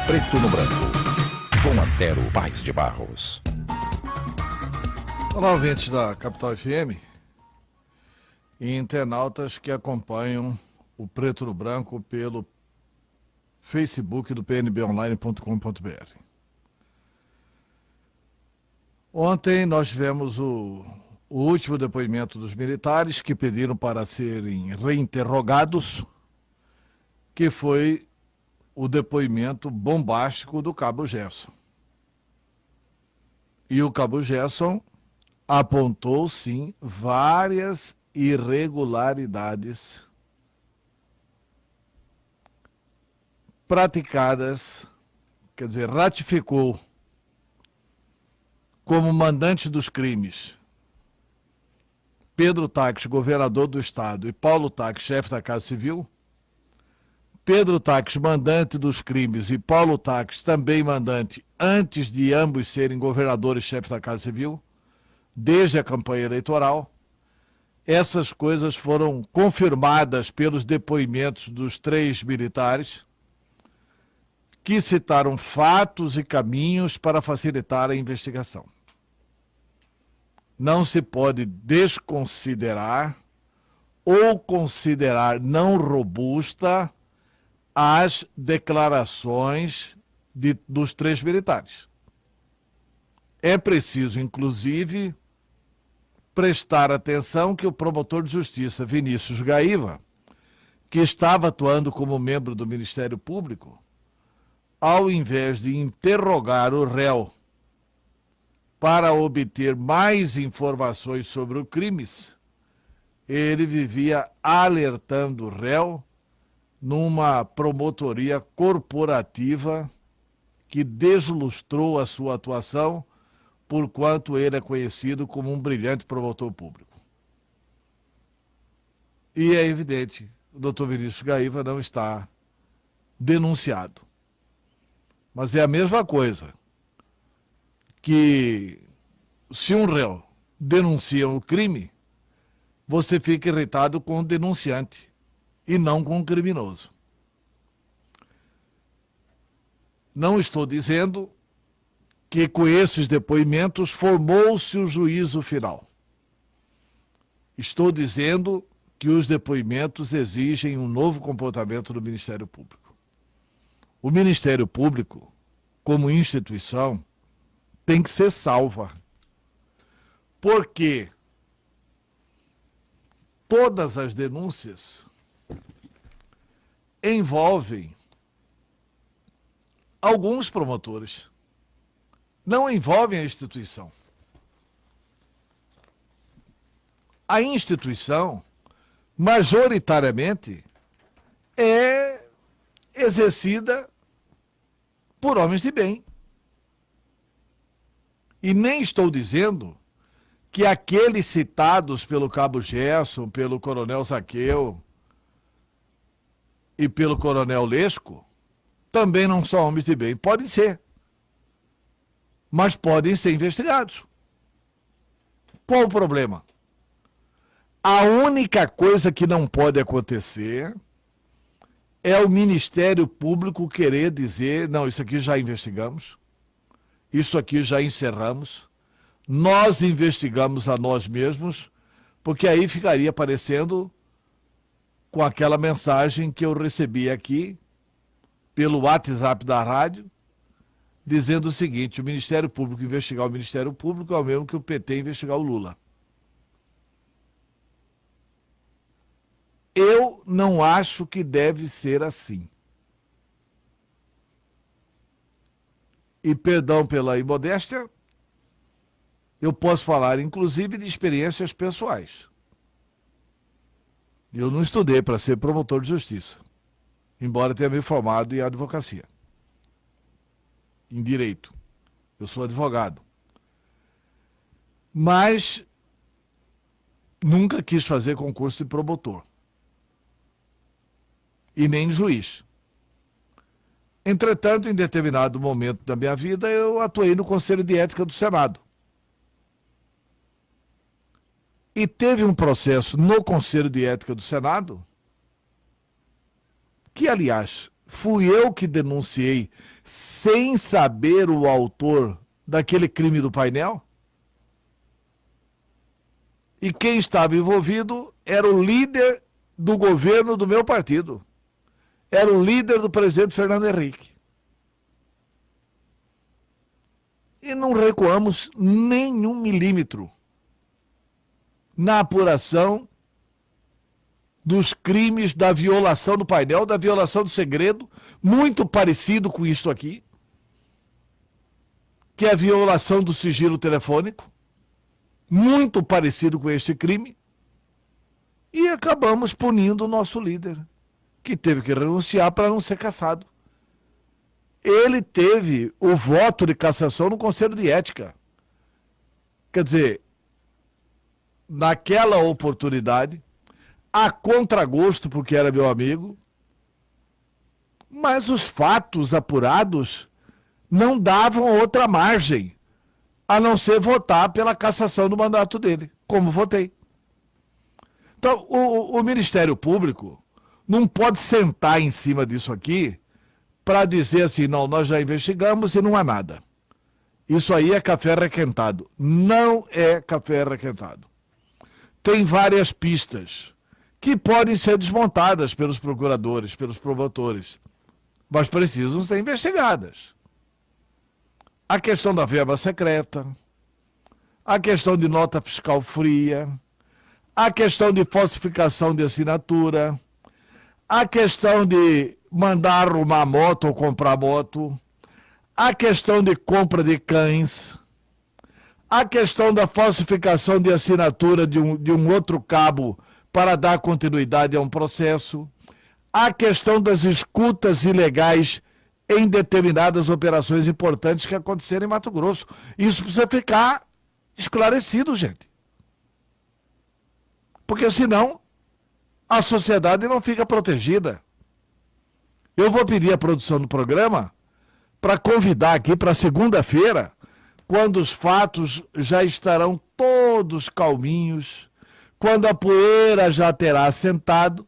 Preto no Branco, com Antero Paes de Barros. Olá, ouvintes da Capital FM e internautas que acompanham o Preto no Branco pelo Facebook do pnbonline.com.br. Ontem nós tivemos o último depoimento dos militares que pediram para serem reinterrogados, que foi o depoimento bombástico do Cabo Gerson. E o Cabo Gerson apontou, sim, várias irregularidades praticadas, quer dizer, ratificou como mandante dos crimes Pedro Taques, governador do estado, e Paulo Taques, chefe da Casa Civil. Pedro Taques, mandante dos crimes, e Paulo Taques, também mandante, antes de ambos serem governadores e chefes da Casa Civil, desde a campanha eleitoral. Essas coisas foram confirmadas pelos depoimentos dos 3 militares, que citaram fatos e caminhos para facilitar a investigação. Não se pode desconsiderar ou considerar não robusta as declarações dos 3 militares. É preciso, inclusive, prestar atenção que o promotor de justiça, Vinícius Gaiva, que estava atuando como membro do Ministério Público, ao invés de interrogar o réu para obter mais informações sobre os crimes, ele vivia alertando o réu numa promotoria corporativa que deslustrou a sua atuação, porquanto ele é conhecido como um brilhante promotor público. E é evidente, o doutor Vinícius Gaiva não está denunciado. Mas é a mesma coisa que, se um réu denuncia um crime, você fica irritado com o denunciante e não com o criminoso. Não estou dizendo que com esses depoimentos formou-se o juízo final. Estou dizendo que os depoimentos exigem um novo comportamento do Ministério Público. O Ministério Público, como instituição, tem que ser salva. Porque todas as denúncias envolvem alguns promotores. Não envolvem a instituição. A instituição, majoritariamente, é exercida por homens de bem. E nem estou dizendo que aqueles citados pelo Cabo Gerson, pelo Coronel Zaqueu e pelo Coronel Lesco também não são homens de bem. Podem ser. Mas podem ser investigados. Qual o problema? A única coisa que não pode acontecer é o Ministério Público querer dizer, não, isso aqui já investigamos, isso aqui já encerramos, nós investigamos a nós mesmos, porque aí ficaria parecendo com aquela mensagem que eu recebi aqui pelo WhatsApp da rádio, dizendo o seguinte: o Ministério Público investigar o Ministério Público é o mesmo que o PT investigar o Lula. Eu não acho que deve ser assim. E perdão pela imodéstia, eu posso falar inclusive de experiências pessoais. Eu não estudei para ser promotor de justiça, embora tenha me formado em advocacia, em direito. Eu sou advogado. Mas nunca quis fazer concurso de promotor. E nem juiz. Entretanto, em determinado momento da minha vida, eu atuei no Conselho de Ética do Senado. E teve um processo no Conselho de Ética do Senado, que, aliás, fui eu que denunciei sem saber o autor daquele crime do painel? E quem estava envolvido era o líder do governo do meu partido. Era o líder do presidente Fernando Henrique. E não recuamos nem 1 milímetro na apuração dos crimes da violação do painel, da violação do segredo, muito parecido com isto aqui, que é a violação do sigilo telefônico, muito parecido com este crime, e acabamos punindo o nosso líder, que teve que renunciar para não ser cassado. Ele teve o voto de cassação no Conselho de Ética. Quer dizer, naquela oportunidade, a contragosto, porque era meu amigo, mas os fatos apurados não davam outra margem a não ser votar pela cassação do mandato dele, como votei. Então, o Ministério Público não pode sentar em cima disso aqui para dizer assim, não, nós já investigamos e não há nada. Isso aí é café requentado. Não é café requentado. Tem várias pistas que podem ser desmontadas pelos procuradores, pelos promotores, mas precisam ser investigadas. A questão da verba secreta, a questão de nota fiscal fria, a questão de falsificação de assinatura, a questão de mandar arrumar moto ou comprar moto, a questão de compra de cães, a questão da falsificação de assinatura de um outro cabo para dar continuidade a um processo, a questão das escutas ilegais em determinadas operações importantes que aconteceram em Mato Grosso. Isso precisa ficar esclarecido, gente. Porque senão a sociedade não fica protegida. Eu vou pedir à produção do programa para convidar aqui para segunda-feira, quando os fatos já estarão todos calminhos, quando a poeira já terá assentado,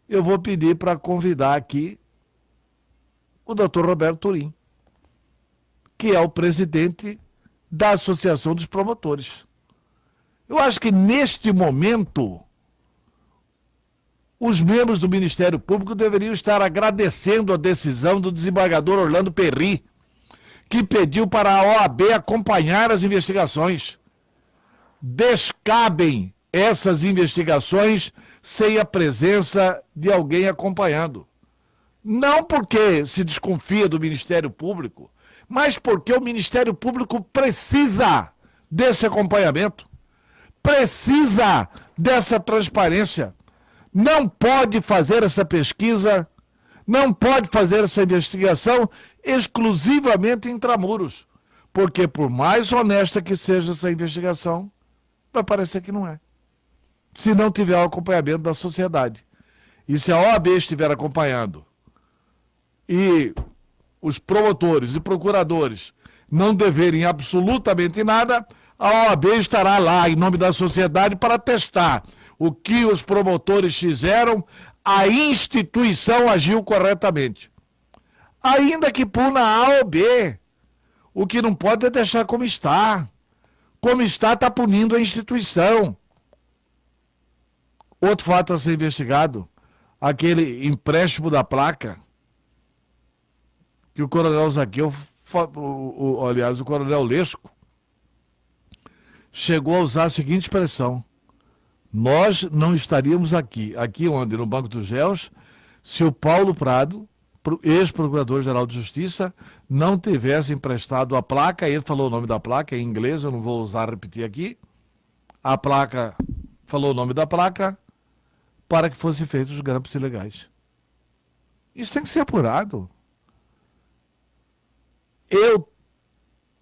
eu vou pedir para convidar aqui o Dr. Roberto Turim, que é o presidente da Associação dos Promotores. Eu acho que neste momento os membros do Ministério Público deveriam estar agradecendo a decisão do desembargador Orlando Perry, que pediu para a OAB acompanhar as investigações. Descabem essas investigações sem a presença de alguém acompanhando. Não porque se desconfia do Ministério Público, mas porque o Ministério Público precisa desse acompanhamento, precisa dessa transparência. Não pode fazer essa pesquisa, não pode fazer essa investigação exclusivamente intramuros, porque por mais honesta que seja essa investigação, vai parecer que não é. Se não tiver o acompanhamento da sociedade. E se a OAB estiver acompanhando e os promotores e procuradores não deverem absolutamente nada, a OAB estará lá em nome da sociedade para testar o que os promotores fizeram, a instituição agiu corretamente. Ainda que puna A ou B, o que não pode é deixar como está. Como está punindo a instituição. Outro fato a ser investigado, aquele empréstimo da placa, que o coronel Zaqueu, aliás, o coronel Lesco, chegou a usar a seguinte expressão: nós não estaríamos aqui onde? No Banco dos Réus, se o Paulo Prado, ex-procurador-geral de Justiça, não tivesse emprestado a placa. Ele falou o nome da placa em inglês, eu não vou usar repetir aqui. A placa, falou o nome da placa, para que fossem feitos os grampos ilegais. Isso tem que ser apurado. Eu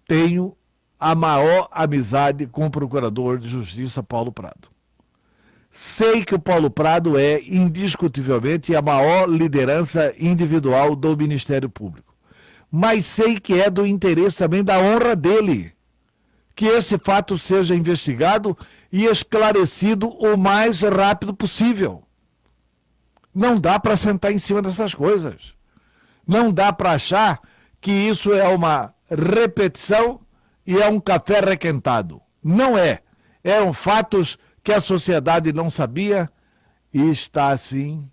tenho a maior amizade com o procurador de Justiça, Paulo Prado. Sei que o Paulo Prado é indiscutivelmente a maior liderança individual do Ministério Público. Mas sei que é do interesse também da honra dele que esse fato seja investigado e esclarecido o mais rápido possível. Não dá para sentar em cima dessas coisas. Não dá para achar que isso é uma repetição e é um café requentado. Não é. Eram fatos que a sociedade não sabia e está, assim,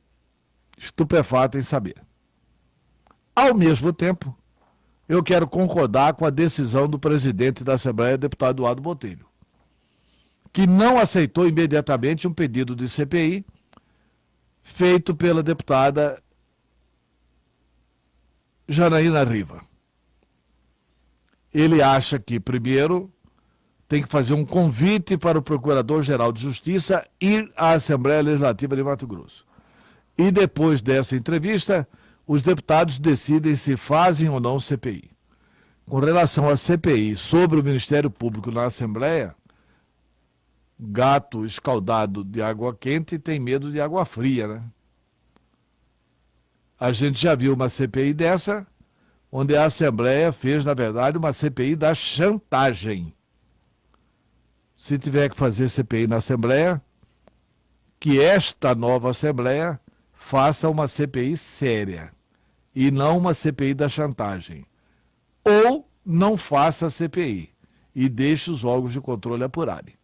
estupefata em saber. Ao mesmo tempo, eu quero concordar com a decisão do presidente da Assembleia, deputado Eduardo Botelho, que não aceitou imediatamente um pedido de CPI feito pela deputada Janaína Riva. Ele acha que, primeiro, tem que fazer um convite para o Procurador-Geral de Justiça ir à Assembleia Legislativa de Mato Grosso. E depois dessa entrevista, os deputados decidem se fazem ou não CPI. Com relação à CPI sobre o Ministério Público na Assembleia, gato escaldado de água quente tem medo de água fria, né? A gente já viu uma CPI dessa, onde a Assembleia fez, na verdade, uma CPI da chantagem. Se tiver que fazer CPI na Assembleia, que esta nova Assembleia faça uma CPI séria e não uma CPI da chantagem. Ou não faça CPI e deixe os órgãos de controle apurarem.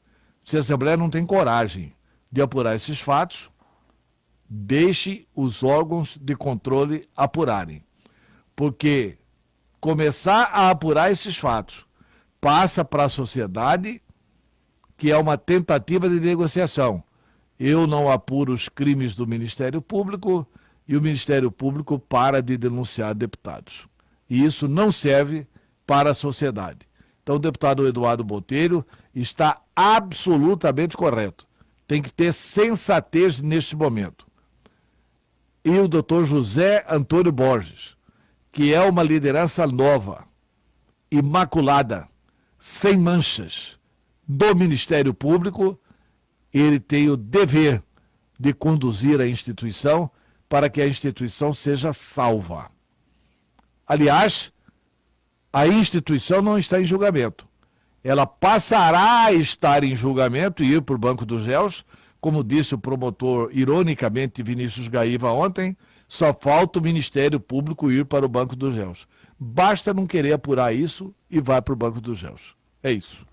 Se a Assembleia não tem coragem de apurar esses fatos, deixe os órgãos de controle apurarem. Porque começar a apurar esses fatos passa para a sociedade que é uma tentativa de negociação. Eu não apuro os crimes do Ministério Público e o Ministério Público para de denunciar deputados. E isso não serve para a sociedade. Então o deputado Eduardo Botelho está absolutamente correto. Tem que ter sensatez neste momento. E o doutor José Antônio Borges, que é uma liderança nova, imaculada, sem manchas, do Ministério Público, ele tem o dever de conduzir a instituição para que a instituição seja salva. Aliás, a instituição não está em julgamento. Ela passará a estar em julgamento e ir para o banco dos réus, como disse o promotor, ironicamente, Vinícius Gaíva ontem, só falta o Ministério Público ir para o banco dos réus. Basta não querer apurar isso e vai para o banco dos réus. É isso.